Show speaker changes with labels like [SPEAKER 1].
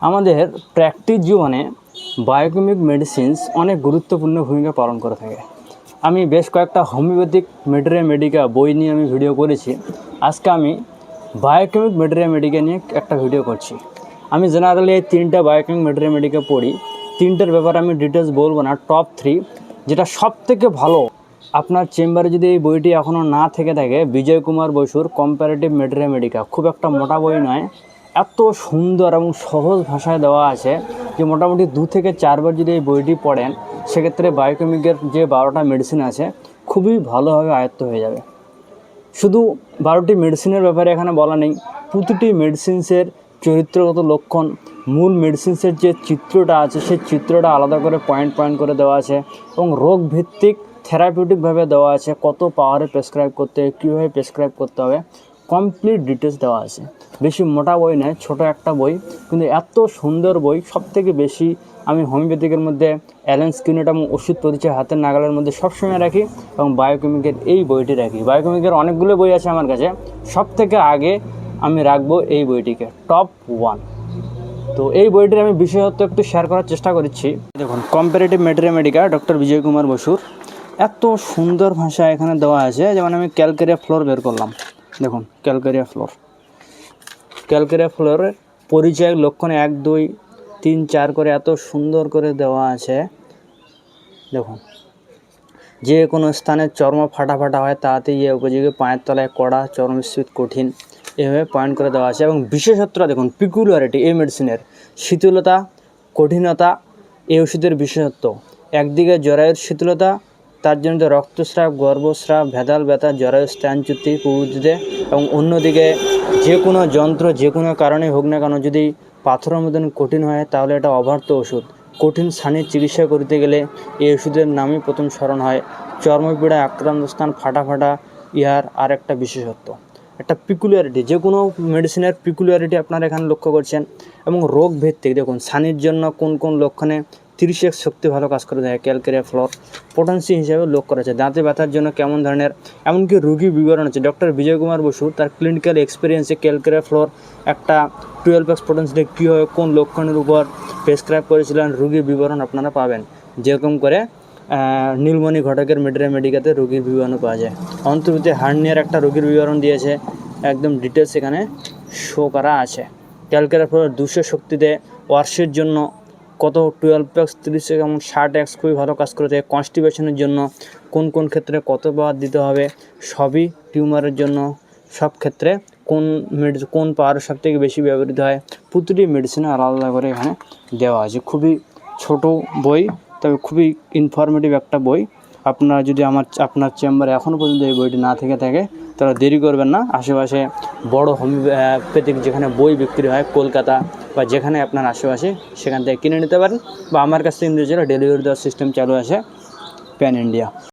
[SPEAKER 1] আমাদের প্র্যাকটিস জীবনে biochemic medicines অনেক গুরুত্বপূর্ণ ভূমিকা পালন করে থাকে। আমি বেশ কয়েকটা হোমিওপ্যাথিক মেটেরিয়া মেডিকা বই নিয়ে আমি ভিডিও করেছি। আজকে আমি বায়োকেমিক মেটেরিয়া মেডিকা নিয়ে একটা ভিডিও করছি। আমি জেনারেলি এই তিনটা বায়োকেমিক মেটেরিয়া মেডিকা পড়ি। তিনটার ব্যাপারে আমি ডিটেলস বলবো না, টপ 3 যেটা সবথেকে ভালো। আপনার চেম্বারে যদি এই বইটি এখনও না থেকে থাকে, বিজয় কুমার বসুর কম্পারেটিভ মেটেরিয়া মেডিকা, খুব একটা মোটা বই নয়, এত সুন্দর এবং সহজ ভাষায় দেওয়া আছে যে মোটামুটি 2 থেকে 4 বার যদি এই বইটি পড়েন, সেক্ষেত্রে বায়োকেমিকের যে 12টা মেডিসিন আছে খুবই ভালোভাবে আয়ত্ত হয়ে যাবে। শুধু 12টি মেডিসিনের ব্যাপারে এখানে বলা নেই, প্রতিটি মেডিসিনসের চরিত্রগত লক্ষণ, মূল মেডিসিনসের যে চিত্রটা আছে সেই চিত্রটা আলাদা করে পয়েন্ট করে দেওয়া আছে এবং রোগভিত্তিক থেরাপিউটিকভাবে দেওয়া আছে, কত পাওয়ারে প্রেসক্রাইব করতে হবে, কীভাবে প্রেসক্রাইব করতে হবে, কমপ্লিট ডিটেলস দেওয়া আছে। বেশি মোটা বই নয়, ছোট একটা বই, কিন্তু এত সুন্দর বই। সবথেকে বেশি আমি হোমিওপ্যাথিকের মধ্যে অ্যালেন স্কিনেট এবং ওষুধ পরিচয় হাতের নাগালের মধ্যে সবসময় রাখি এবং বায়োকেমিকের এই বইটি রাখি। বায়োকেমিকের অনেকগুলো বই আছে আমার কাছে, সবথেকে আগে আমি রাখবো এই বইটিকে, টপ 1। তো এই বইটির আমি বিশেষত্ব একটু শেয়ার করার চেষ্টা করছি। দেখুন, কম্পারেটিভ মেটেরিয়া মেডিকা, ডক্টর বিজয় কুমার বসুর, এত সুন্দর ভাষা এখানে দেওয়া আছে। যেমন আমি ক্যালকেরিয়া ফ্লোর বের করলাম, দেখুন ক্যালকেরিয়া ফ্লোরের পরিচয়, লক্ষণ 1, 2, 3, 4 করে এত সুন্দর করে দেওয়া আছে। দেখুন, যে কোনো স্থানে চর্ম ফাটা হয় তাতে ইয়ে উপযোগী, পায়ের তলায় কড়া, চর্মস্ফীত কঠিন, এভাবে পয়েন্ট করে দেওয়া আছে। এবং বিশেষত্বটা দেখুন, পিকুলারিটি এই মেডিসিনের, শীতলতা, কঠিনতা এই ওষুধের বিশেষত্ব। একদিকে জরায়ুর শীতলতা, তার জন্য রক্তস্রাব, গর্ভস্রাব, ভেদাল ব্যথা, জরায়ু স্থানচ্যুতি প্রভৃতিতে, এবং অন্যদিকে যে কোনো যন্ত্র যে কোনো কারণে হোক না কেন যদি পাথরের মতন কঠিন হয় তাহলে এটা অবার্ত ওষুধ। কঠিন স্থানের চিকিৎসা করতে গেলে এই ওষুধের নামই প্রথম স্মরণ হয়। চর্মপীড়ায় আক্রান্ত স্থান ফাটা ইহার আর একটা বিশেষত্ব, একটা পিকুলিয়ারিটি। যে কোনো মেডিসিনের পিকুলিয়ারিটি আপনারা এখানে লক্ষ্য করছেন। এবং রোগ ভিত্তিক দেখুন, ছানির জন্য কোন লক্ষণে 30x শক্তি ভালো কাজ করে দেয়, ক্যালকেরিয়া ফ্লোর পোটেন্সি হিসেবে উল্লেখ করেছে। দাঁতে ব্যথার জন্য কেমন ধরনের, এমনকি রোগী বিবরণ আছে। ডক্টর বিজয় কুমার বসু তার ক্লিনিক্যাল এক্সপিরিয়েন্সে ক্যালকেরিয়া ফ্লোর একটা 12x পোটেন্সিতে কীভাবে কোন লক্ষণের উপর প্রেসক্রাইব করেছিলেন, রোগীর বিবরণ আপনারা পাবেন। যেরকম করে নীলমণি ঘটকের মেটেরিয়া মেডিকাতে রোগীর বিবরণ পাওয়া যায়। অন্তর্ভুক্তি হার্নিয়ার একটা রোগীর বিবরণ দিয়েছে, একদম ডিটেলস এখানে শো করা আছে। ক্যালকেরিয়া ফ্লোর 200 শক্তিতে ওয়ার্সের জন্য কত 12x, 30x এবং 60x খুবই ভালো কাজ করে দেয়। কনস্টিপেশনের জন্য কোন ক্ষেত্রে কত পাওয়ার দিতে হবে, সবই টিউমারের জন্য সব ক্ষেত্রে কোন পাওয়ার সব থেকে বেশি ব্যবহৃত হয়, প্রতিটি মেডিসিনে আলাদা করে এখানে দেওয়া আছে। খুবই ছোট বই, তবে খুবই ইনফরমেটিভ একটা বই। আপনারা যদি আপনার চেম্বারে এখনও পর্যন্ত এই বইটি না থেকে থাকে তাহলে দেরি করবেন না, আশেপাশে বড় হোমিওপ্যাথিক যেখানে বই বিক্রি হয়, কলকাতা বা যেখানে আপনার আশেপাশে, সেখান থেকে কিনে নিতে পারেন। বা আমার কাছ থেকে ডেলিভারি দেওয়ার সিস্টেম চালু আছে প্যান ইন্ডিয়া।